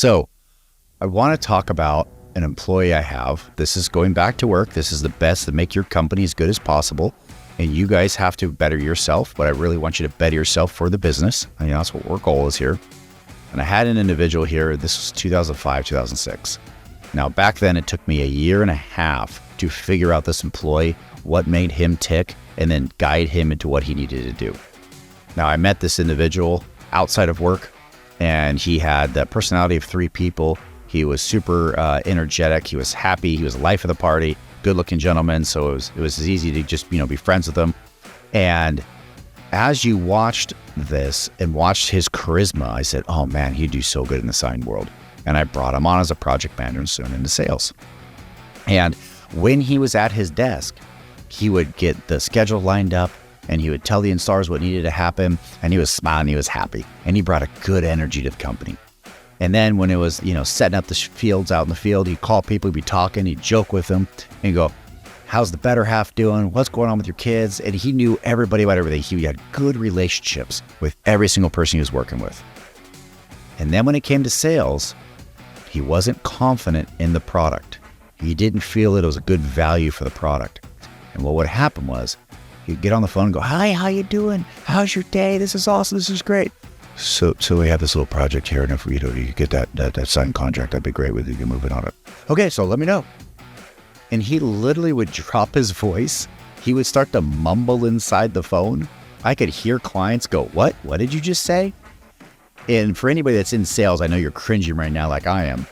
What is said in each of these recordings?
So I want to talk about an employee I have. This is going back to work. This is the best to make your company as good as possible. And you guys have to better yourself, but I really want you to better yourself for the business. I mean, that's what our goal is here. And I had an individual here. This was 2005, 2006. Now, back then, it took me a year and a half to figure out this employee, what made him tick, and then guide him into what he needed to do. Now, I met this individual outside of work, and he had the personality of 3 people. He was super energetic. He was happy. He was the life of the party, good-looking gentleman. So it was as easy to just, be friends with him. And as you watched this and watched his charisma, I said, oh man, he'd do so good in the sign world. And I brought him on as a project manager and soon into sales. And when he was at his desk, he would get the schedule lined up and he would tell the installers what needed to happen. And he was smiling, he was happy. And he brought a good energy to the company. And then when it was, setting up the fields out in the field, he'd call people, he'd be talking, he'd joke with them and he'd go, how's the better half doing? What's going on with your kids? And he knew everybody about everything. He had good relationships with every single person he was working with. And then when it came to sales, he wasn't confident in the product. He didn't feel that it was a good value for the product. And what would happen was he'd get on the phone and go, hi, how you doing? How's your day? This is awesome. This is great. So we have this little project here, and if you get that signed contract, that'd be great with you. You can move it on it. Okay, so let me know. And he literally would drop his voice. He would start to mumble inside the phone. I could hear clients go, what? What did you just say? And for anybody that's in sales, I know you're cringing right now like I am.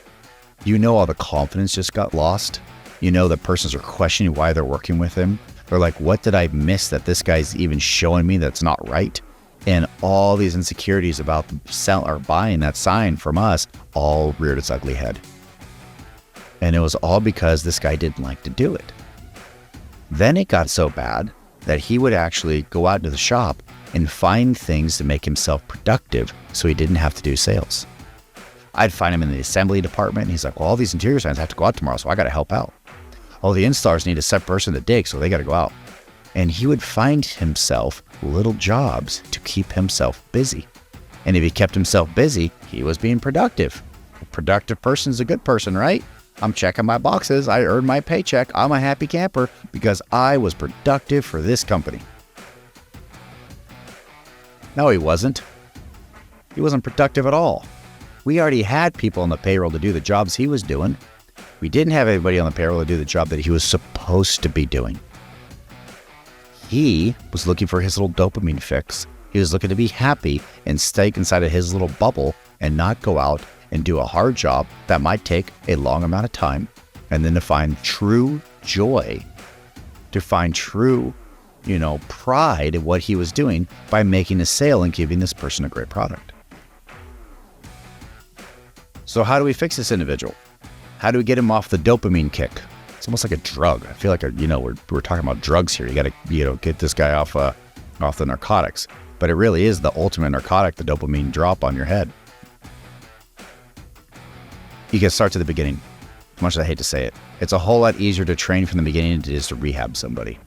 All the confidence just got lost. The persons are questioning why they're working with him. They're like, what did I miss that this guy's even showing me that's not right? And all these insecurities about buying that sign from us all reared its ugly head. And it was all because this guy didn't like to do it. Then it got so bad that he would actually go out into the shop and find things to make himself productive so he didn't have to do sales. I'd find him in the assembly department and he's like, well, all these interior signs have to go out tomorrow, so I got to help out. All the installers need a set person to dig, so they got to go out. And he would find himself little jobs to keep himself busy. And if he kept himself busy, he was being productive. A productive person's a good person, right? I'm checking my boxes. I earned my paycheck. I'm a happy camper because I was productive for this company. No, he wasn't. He wasn't productive at all. We already had people on the payroll to do the jobs he was doing. We didn't have anybody on the payroll to do the job that he was supposed to be doing. He was looking for his little dopamine fix. He was looking to be happy and stay inside of his little bubble and not go out and do a hard job that might take a long amount of time, and then to find true joy, to find true, pride in what he was doing by making a sale and giving this person a great product. So how do we fix this individual? How do we get him off the dopamine kick? It's almost like a drug. I feel like, we're talking about drugs here. You got to, get this guy off the narcotics, but it really is the ultimate narcotic, the dopamine drop on your head. You can start to the beginning. As much as I hate to say it, it's a whole lot easier to train from the beginning than it is to rehab somebody.